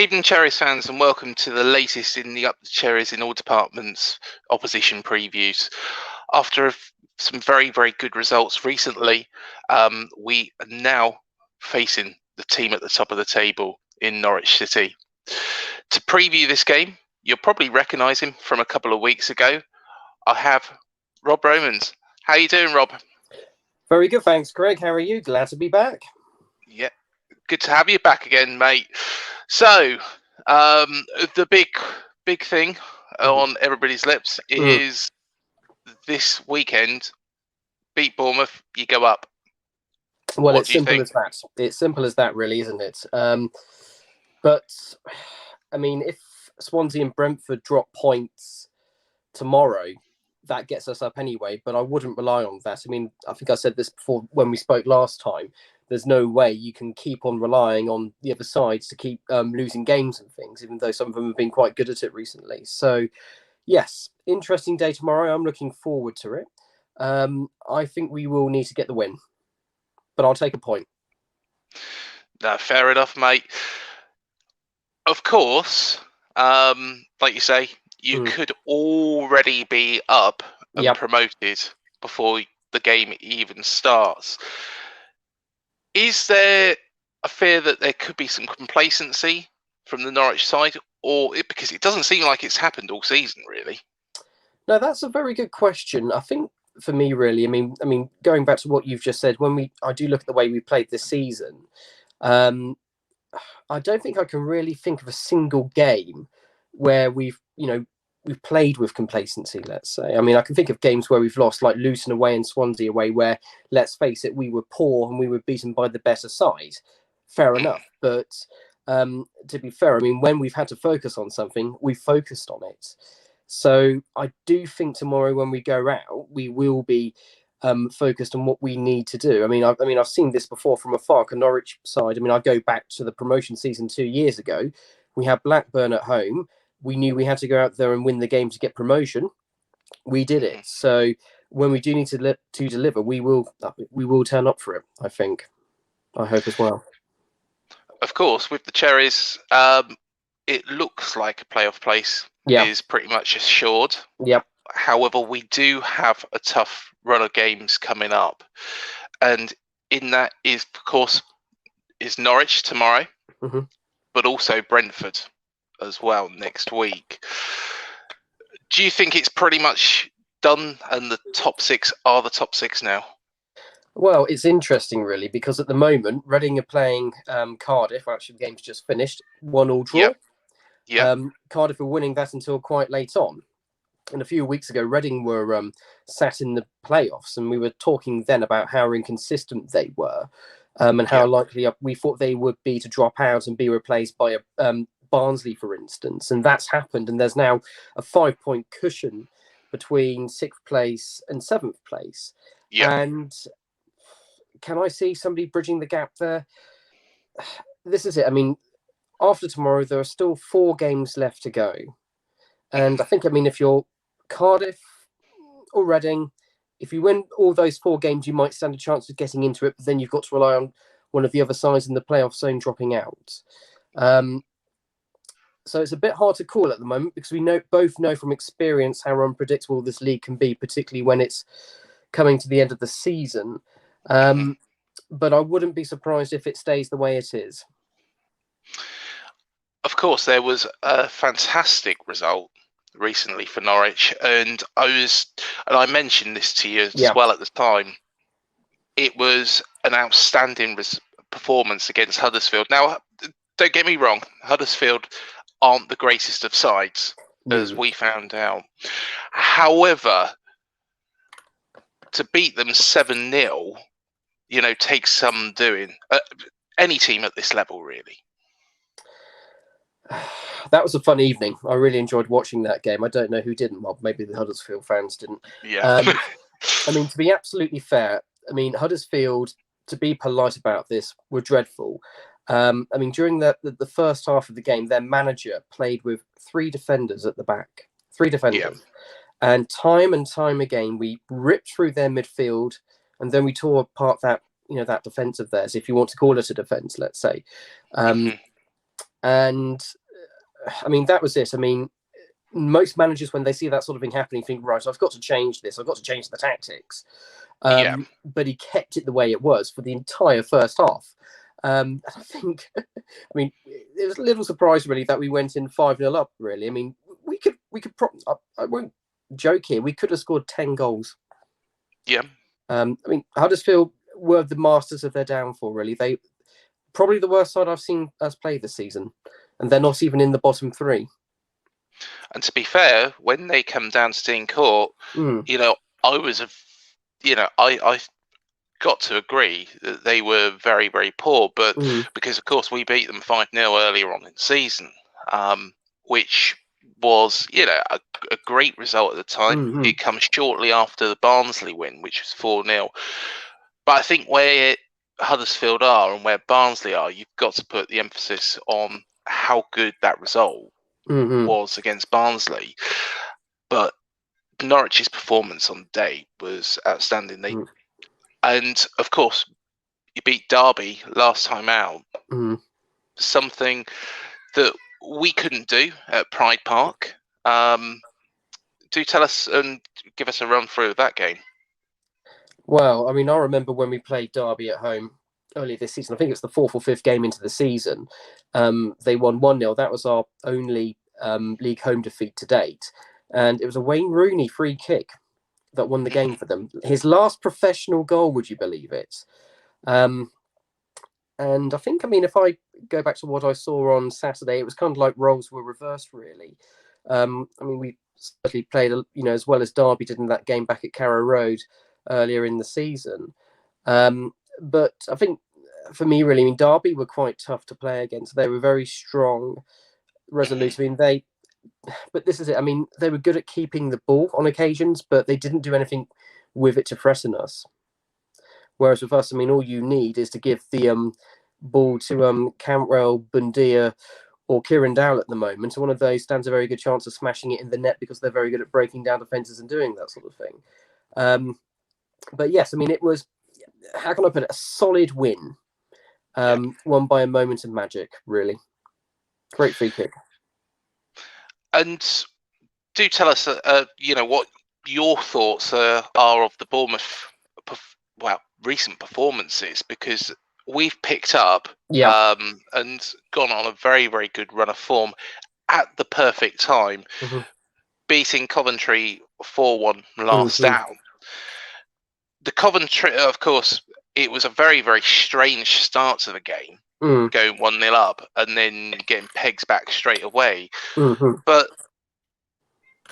Evening Cherries fans, and welcome to the latest in the Up the Cherries in all departments opposition previews. After some very, very good results recently, we are now facing the team at the top of the table in Norwich City. To preview this game, you'll probably recognise him from a couple of weeks ago. I have Rob Romans. How you doing, Rob? Very good, thanks, Greg. How are you? Glad to be back. Yeah, good to have you back again, mate. So, the big thing on everybody's lips is this weekend, beat Bournemouth, you go up. Well, it's simple as that. It's simple as that, really, isn't it? But, I mean, if Swansea and Brentford drop points tomorrow, that gets us up anyway, but I wouldn't rely on that. I mean, I think I said this before when we spoke last time. There's no way you can keep on relying on the other sides to keep losing games and things, even though some of them have been quite good at it recently. So, yes, interesting day tomorrow. I'm looking forward to it. I think we will need to get the win, but I'll take a point. No, fair enough, mate. Of course, like you say, you could already be up and promoted before the game even starts. Is there a fear that there could be some complacency from the Norwich side, because it doesn't seem like it's happened all season, really? No, that's a very good question. I think for me, really, I mean, going back to what you've just said, I do look at the way we played this season, I don't think I can really think of a single game where we've played with complacency, let's say. I mean, I can think of games where we've lost, like Luton away and Swansea away, where, let's face it, we were poor and we were beaten by the better side. Fair enough. But to be fair, I mean, when we've had to focus on something, we focused on it. So I do think tomorrow when we go out, we will be focused on what we need to do. I mean, I've seen this before from afar. A Norwich side. I mean, I go back to the promotion season 2 years ago. We had Blackburn at home. We knew we had to go out there and win the game to get promotion. We did it. So when we do need to deliver, we will turn up for it. I think. I hope as well. Of course, with the Cherries, it looks like a playoff place is pretty much assured. Yep. However, we do have a tough run of games coming up, and in that is, of course, Norwich tomorrow, but also Brentford as well next week. Do you think it's pretty much done and the top 6 are the top 6 now? Well, it's interesting, really, because at the moment, Reading are playing Cardiff. Actually, the game's just finished. 1-1 draw. Yeah. Cardiff were winning that until quite late on. And a few weeks ago, Reading were sat in the playoffs, and we were talking then about how inconsistent they were and how likely we thought they would be to drop out and be replaced by a Barnsley, for instance. And that's happened, and there's now a 5-point cushion between 6th place and 7th place. And can I see somebody bridging the gap there? This is it. I mean, after tomorrow, there are still 4 games left to go. And I think, if you're Cardiff or Reading, if you win all those 4 games, you might stand a chance of getting into it, but then you've got to rely on one of the other sides in the playoff zone dropping out. So it's a bit hard to call at the moment because we both know from experience how unpredictable this league can be, particularly when it's coming to the end of the season. But I wouldn't be surprised if it stays the way it is. Of course, there was a fantastic result recently for Norwich, and I mentioned this to you as well at the time. It was an outstanding performance against Huddersfield. Now, don't get me wrong, Huddersfield aren't the greatest of sides, as we found out. However, to beat them 7-0, takes some doing. Any team at this level, really. That was a fun evening. I really enjoyed watching that game. I don't know who didn't. Well, maybe the Huddersfield fans didn't. Yeah. To be absolutely fair, Huddersfield, to be polite about this, were dreadful. During the first half of the game, their manager played with 3 defenders at the back. 3 defenders. Yeah. And time again, we ripped through their midfield, and then we tore apart that defence of theirs, if you want to call it a defence, let's say. And I mean, that was it. I mean, most managers, when they see that sort of thing happening, think, right, I've got to change this. I've got to change the tactics. But he kept it the way it was for the entire first half. And I think, I mean, it was a little surprise really that we went in 5-0 up. Really, I mean, we could. I won't joke here. We could have scored 10 goals. Yeah. I mean, Huddersfield were the masters of their downfall. Really, they probably the worst side I've seen us play this season, and they're not even in the bottom 3. And to be fair, when they come down to Dean Court, you know, I got to agree that they were very, very poor, but because of course we beat them 5-0 earlier on in the season, which was, you know, a great result at the time. It comes shortly after the Barnsley win, which was 4-0. But I think where Huddersfield are and where Barnsley are, you've got to put the emphasis on how good that result was against Barnsley. But Norwich's performance on the day was outstanding. And of course, you beat Derby last time out. Something that we couldn't do at Pride Park. Do tell us and give us a run through of that game. Well, I mean, I remember when we played Derby at home earlier this season. I think it's the 4th or 5th game into the season. They won 1-0. That was our only league home defeat to date. And it was a Wayne Rooney free kick that won the game for them. His last professional goal, would you believe it? And I think, I mean, if I go back to what I saw on Saturday, it was kind of like roles were reversed, really. I mean, we certainly played, you know, as well as Derby did in that game back at Carrow Road earlier in the season. But I think for me, really, I mean, Derby were quite tough to play against. They were very strong, resolute. I mean, but this is it. I mean, they were good at keeping the ball on occasions, but they didn't do anything with it to threaten us. Whereas with us, I mean, all you need is to give the ball to Cantwell, Bundia, or Kieran Dowell at the moment. So one of those stands a very good chance of smashing it in the net because they're very good at breaking down defences and doing that sort of thing. But yes, I mean, it was, how can I put it, a solid win. Won by a moment of magic, really. Great free kick. And do tell us, you know, what your thoughts are of the Bournemouth, recent performances, because we've picked up and gone on a very, very good run of form at the perfect time, beating Coventry 4-1 last down. The Coventry, of course, it was a very, very strange start to the game, going 1-0 up and then getting pegs back straight away. But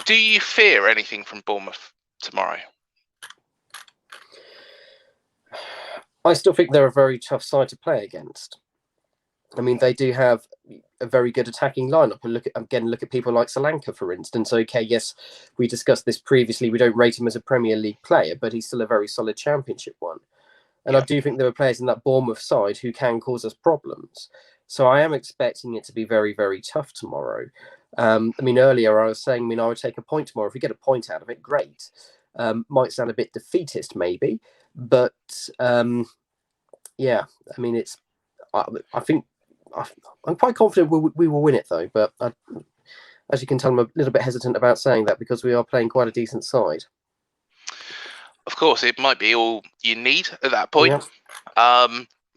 do you fear anything from Bournemouth tomorrow? I still think they're a very tough side to play against. I mean, they do have a very good attacking lineup. And look at people like Solanke, for instance. Okay, yes, we discussed this previously. We don't rate him as a Premier League player, but he's still a very solid Championship one. And I do think there are players in that Bournemouth side who can cause us problems. So I am expecting it to be very, very tough tomorrow. I mean, earlier I was saying, I mean, I would take a point tomorrow. If we get a point out of it, great. Might sound a bit defeatist, maybe. But, yeah, I mean, I think I'm quite confident we will win it, though. But as you can tell, I'm a little bit hesitant about saying that because we are playing quite a decent side. Of course, it might be all you need at that point.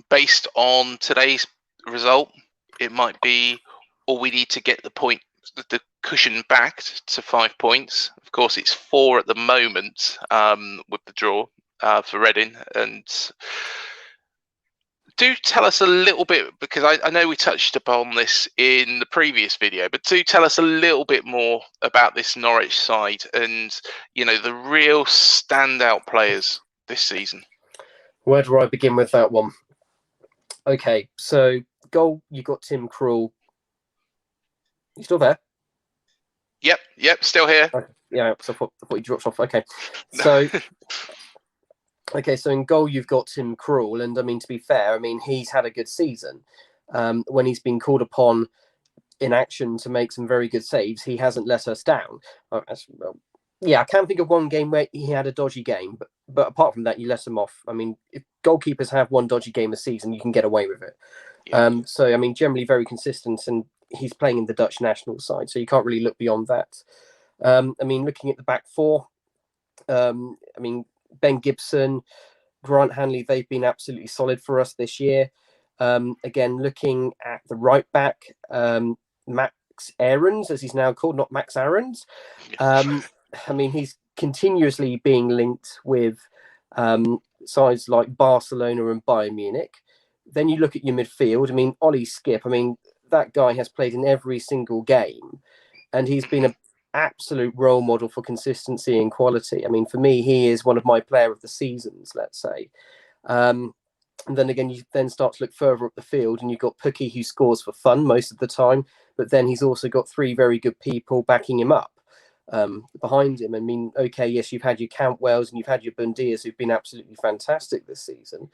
Based on today's result, it might be all we need to get the cushion back to 5 points. Of course, it's 4 at the moment with the draw for Reading. And do tell us a little bit, because I know we touched upon this in the previous video, but do tell us a little bit more about this Norwich side and, you know, the real standout players this season. Where do I begin with that one? Okay, so goal, you got Tim Krul. You still there? Yep, still here. Okay. Yeah, so I thought you dropped off. Okay, so so in goal you've got Tim Krul, and I mean, to be fair, I mean, he's had a good season. When he's been called upon in action to make some very good saves, he hasn't let us down. I can't think of one game where he had a dodgy game, but apart from that, you let him off. I mean, if goalkeepers have one dodgy game a season, you can get away with it. Yeah. So I mean, generally very consistent, and he's playing in the Dutch national side, so you can't really look beyond that. I mean, looking at the back four, I mean, Ben Gibson, Grant Hanley, they've been absolutely solid for us this year. Again, looking at the right back, Max Aarons, as he's now called, not Max Aarons. I mean, he's continuously being linked with sides like Barcelona and Bayern Munich. Then you look at your midfield. I mean, Ollie Skip. I mean, that guy has played in every single game, and he's been an absolute role model for consistency and quality. I mean, for me, he is one of my player of the seasons, let's say. And then again, you then start to look further up the field, and you've got Pookie, who scores for fun most of the time, but then he's also got three very good people backing him up behind him. I mean, okay, yes, you've had your Cantwells and you've had your Bundias, who've been absolutely fantastic this season,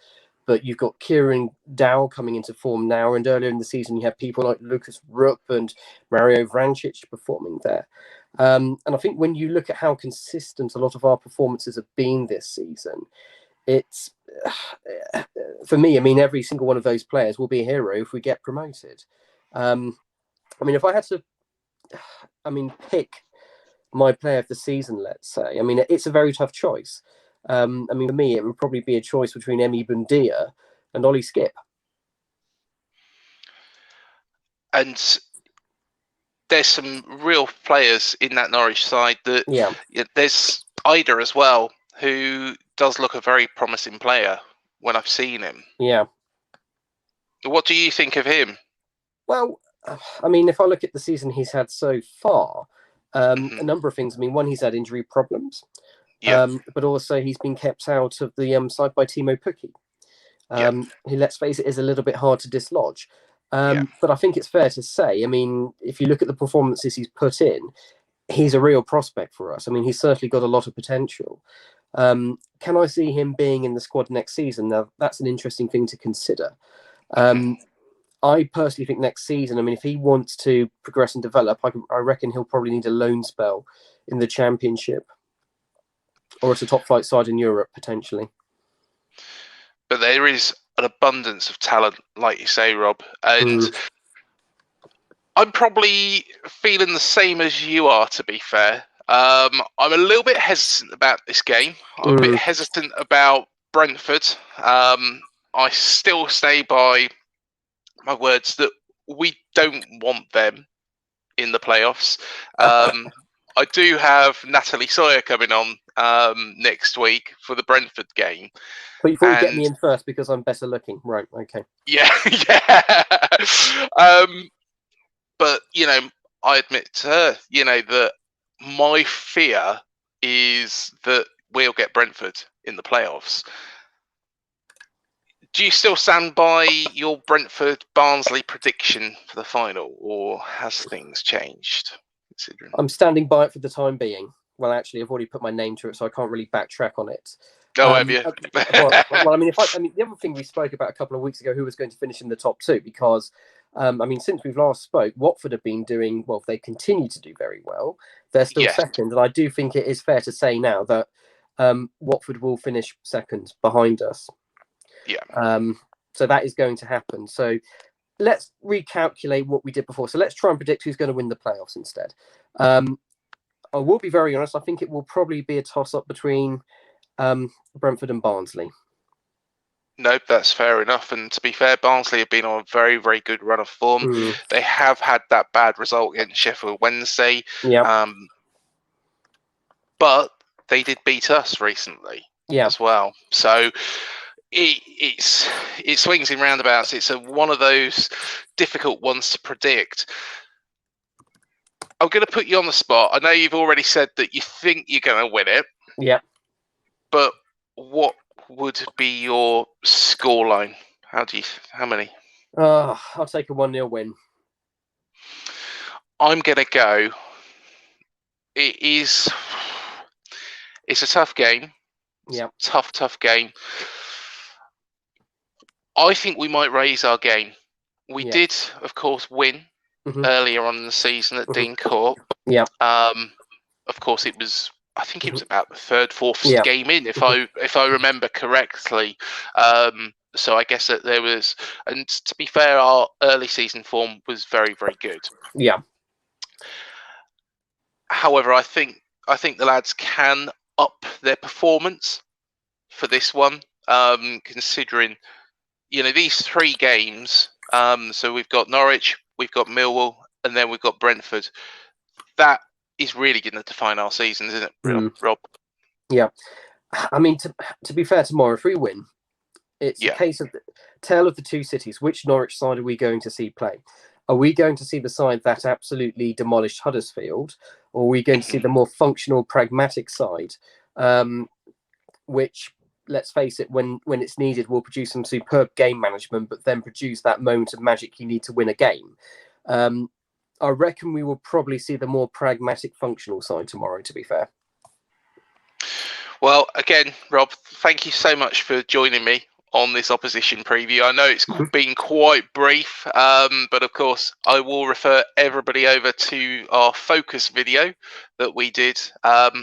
but you've got Kieran Dow coming into form now, and earlier in the season you had people like Lucas Rupp and Mario Vrancic performing there. And I think when you look at how consistent a lot of our performances have been this season, it's for me, I mean, every single one of those players will be a hero if we get promoted. I mean, if I had to, pick my player of the season, let's say, I mean, it's a very tough choice. I mean, for me, it would probably be a choice between Emi Bundia and Ollie Skip. And there's some real players in that Norwich side that there's Ida as well, who does look a very promising player when I've seen him. Yeah. What do you think of him? Well, I mean, if I look at the season he's had so far, a number of things. I mean, one, he's had injury problems, but also he's been kept out of the side by Timo Pukki, who, let's face it, is a little bit hard to dislodge. But I think it's fair to say, I mean, if you look at the performances he's put in, he's a real prospect for us. I mean, he's certainly got a lot of potential. Can I see him being in the squad next season? Now, that's an interesting thing to consider. I personally think next season, I mean, if he wants to progress and develop, I reckon he'll probably need a loan spell in the Championship or at a top flight side in Europe, potentially. But there is an abundance of talent, like you say, Rob. And I'm probably feeling the same as you are, to be fair. I'm a little bit hesitant about this game. I'm a bit hesitant about Brentford. I still stay by my words that we don't want them in the playoffs. I do have Natalie Sawyer coming on next week for the Brentford game. But you thought you'd get me in first because I'm better looking. Right, okay. Yeah. But, you know, I admit to her, you know, that my fear is that we'll get Brentford in the playoffs. Do you still stand by your Brentford-Barnsley prediction for the final, or has things changed? I'm standing by it for the time being. Well, actually, I've already put my name to it, so I can't really backtrack on it. Have you? Well, I mean, the other thing we spoke about a couple of weeks ago, who was going to finish in the top two, because, I mean, since we've last spoke, Watford have been doing, well, they continue to do very well. They're still second, and I do think it is fair to say now that Watford will finish second behind us. Yeah. So that is going to happen. So let's recalculate what we did before. So let's try and predict who's going to win the playoffs instead. I will be very honest. I think it will probably be a toss-up between Brentford and Barnsley. Nope, that's fair enough. And to be fair, Barnsley have been on a very, very good run of form. They have had that bad result against Sheffield Wednesday. But they did beat us recently as well. So it swings in roundabouts. It's one of those difficult ones to predict. I'm going to put you on the spot. I know you've already said that you think you're going to win it. Yeah. But what would be your scoreline? How many? I'll take a 1-0 win. I'm going to go. It's a tough game. Yeah. Tough game. I think we might raise our game. We did, of course, win earlier on in the season at Dean Court. Yeah. Of course, I think it was about the third, fourth game in, if I remember correctly. So I guess that there was, and to be fair, our early season form was very, very good. Yeah. However, I think the lads can up their performance for this one, considering these 3 games. So we've got Norwich, we've got Millwall, and then we've got Brentford. That is really going to define our season, isn't it, Rob? Yeah. I mean, to be fair, tomorrow, if we win, it's a case of the tale of the 2 cities. Which Norwich side are we going to see play? Are we going to see the side that absolutely demolished Huddersfield, or are we going to see the more functional, pragmatic side, which, let's face it, when it's needed, will produce some superb game management, but then produce that moment of magic you need to win a game? I reckon we will probably see the more pragmatic, functional side tomorrow, to be fair. Well, again, Rob, thank you so much for joining me on this opposition preview. I know it's been quite brief, but of course, I will refer everybody over to our focus video that we did about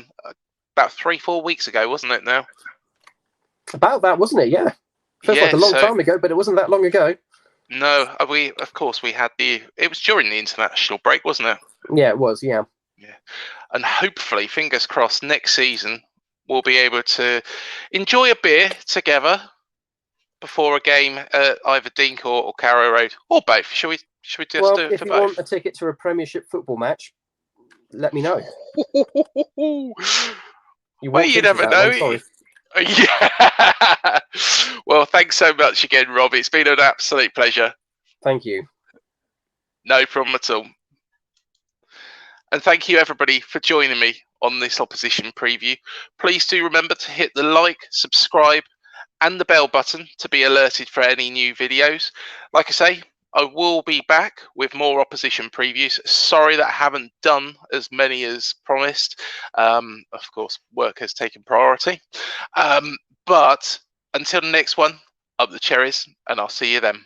3-4 weeks ago, wasn't it now? About that, wasn't it? Yeah. Feels like a long time ago, but it wasn't that long ago. No, of course we had it was during the international break, wasn't it? Yeah, it was, yeah. And hopefully, fingers crossed, next season we'll be able to enjoy a beer together before a game at either Dink or Carrow Road, or both. Should we just do it for both? If you want a ticket to a Premiership football match, let me know. You never know. Sorry. Yeah. Well, thanks so much again, Rob. It's been an absolute pleasure. Thank you. No problem at all. And thank you, everybody, for joining me on this opposition preview. Please do remember to hit the like, subscribe, and the bell button to be alerted for any new videos. Like I say, I will be back with more opposition previews. Sorry that I haven't done as many as promised. Of course, work has taken priority. But until the next one, up the cherries, and I'll see you then.